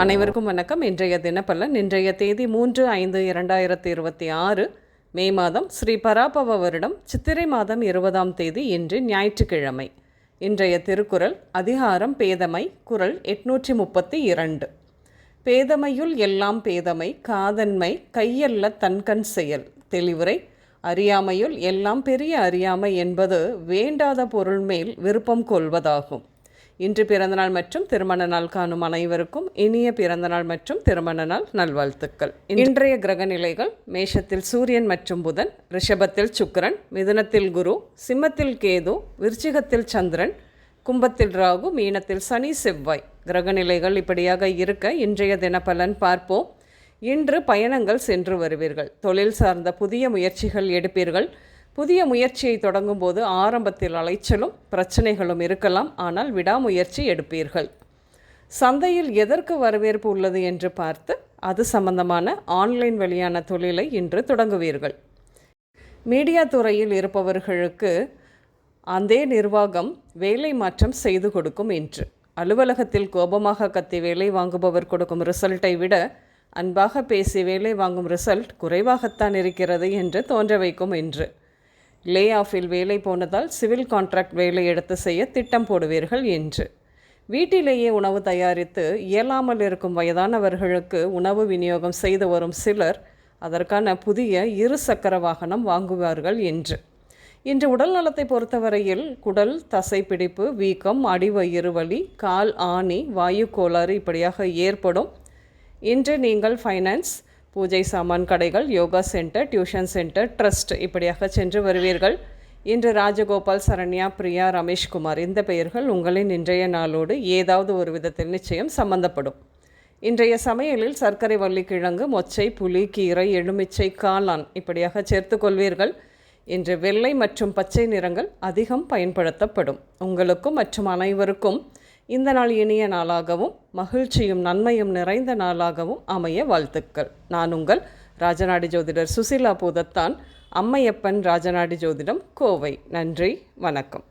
அனைவருக்கும் வணக்கம். இன்றைய தினப்பலன். இன்றைய தேதி 3/5/2026 மே மாதம் ஸ்ரீ பராபவ வருடம் சித்திரை மாதம் 20ஆம் தேதி இன்று ஞாயிற்றுக்கிழமை. இன்றைய திருக்குறள் அதிகாரம் பேதமை. குறள் 832. பேதமையுள் எல்லாம் பேதமை காதன்மை கையல்ல தன்கண் செயல். தெளிவுரை: அறியாமையுள் எல்லாம் பெரிய அறியாமை என்பது வேண்டாத பொருள் மேல் விருப்பம் கொள்வதாகும். இன்று பிறந்தநாள் மற்றும் திருமண நாள் காணும் அனைவருக்கும் இனிய பிறந்தநாள் மற்றும் திருமண நாள் நல்வாழ்த்துக்கள். இன்றைய கிரக நிலைகள்: மேஷத்தில் சூரியன் மற்றும் புதன், ரிஷபத்தில் சுக்கிரன், மிதுனத்தில் குரு, சிம்மத்தில் கேது, விருச்சிகத்தில் சந்திரன், கும்பத்தில் ராகு, மீனத்தில் சனி செவ்வாய். கிரக நிலைகள் இப்படியாக இருக்க இன்றைய தினப்பலன் பார்ப்போம். இன்று பயணங்கள் சென்று வருவீர்கள். தொழில் சார்ந்த புதிய முயற்சிகள் எடுப்பீர்கள். புதிய முயற்சியை தொடங்கும் போது ஆரம்பத்தில் அலைச்சலும் பிரச்சனைகளும் இருக்கலாம், ஆனால் விடாமுயற்சி எடுப்பீர்கள். சந்தையில் எதற்கு வரவேற்பு உள்ளது என்று பார்த்து அது சம்பந்தமான ஆன்லைன் வழியான தொழிலை இன்று தொடங்குவீர்கள். மீடியா துறையில் இருப்பவர்களுக்கு அதே நிர்வாகம் வேலை மாற்றம் செய்து கொடுக்கும். இன்று அலுவலகத்தில் கோபமாக கத்தி வேலை வாங்குபவர் கொடுக்கும் ரிசல்ட்டை விட அன்பாக பேசி வேலை வாங்கும் ரிசல்ட் குறைவாகத்தான் இருக்கிறது என்று தோன்ற வைக்கும். இன்று லே ஆஃபில் வேலை போனதால் சிவில் கான்ட்ராக்ட் வேலை எடுத்து செய்ய திட்டம் போடுவீர்கள். என்று வீட்டிலேயே உணவு தயாரித்து இயலாமல் இருக்கும் வயதானவர்களுக்கு உணவு விநியோகம் செய்து வரும் சிலர் அதற்கான புதிய 2 சக்கர வாகனம் வாங்குவார்கள். இன்று உடல் நலத்தை பொறுத்தவரையில் குடல் தசைப்பிடிப்பு, வீக்கம், அடிவயிறு வலி, கால் ஆணி, வாயு கோளாறு இப்படியாக ஏற்படும். இன்று நீங்கள் ஃபைனான்ஸ், பூஜை சாமான் கடைகள், yoga centre, tuition centre, trust இப்படியாக சென்று வருவீர்கள். இன்று ராஜகோபால், சரண்யா, பிரியா, ரமேஷ்குமார் இந்த பெயர்கள் உங்களின் இன்றைய நாளோடு ஏதாவது ஒரு விதத்தில் நிச்சயம் சம்பந்தப்படும். இன்றைய சமையலில் சர்க்கரை வள்ளிக்கிழங்கு, மொச்சை, புளி, கீரை, எலுமிச்சை, காளான் இப்படியாக சேர்த்து கொள்வீர்கள். இன்று வெள்ளை மற்றும் பச்சை நிறங்கள் அதிகம் பயன்படுத்தப்படும். உங்களுக்கும் மற்றும் அனைவருக்கும் இந்த நாள் இனிய நாளாகவும் மகிழ்ச்சியும் நன்மையும் நிறைந்த நாளாகவும் அமைய வாழ்த்துக்கள். நான் உங்கள் ராஜநாடி ஜோதிடர் சுசிலா பூதத்தான், அம்மையப்பன் ராஜநாடி ஜோதிடம், கோவை. நன்றி, வணக்கம்.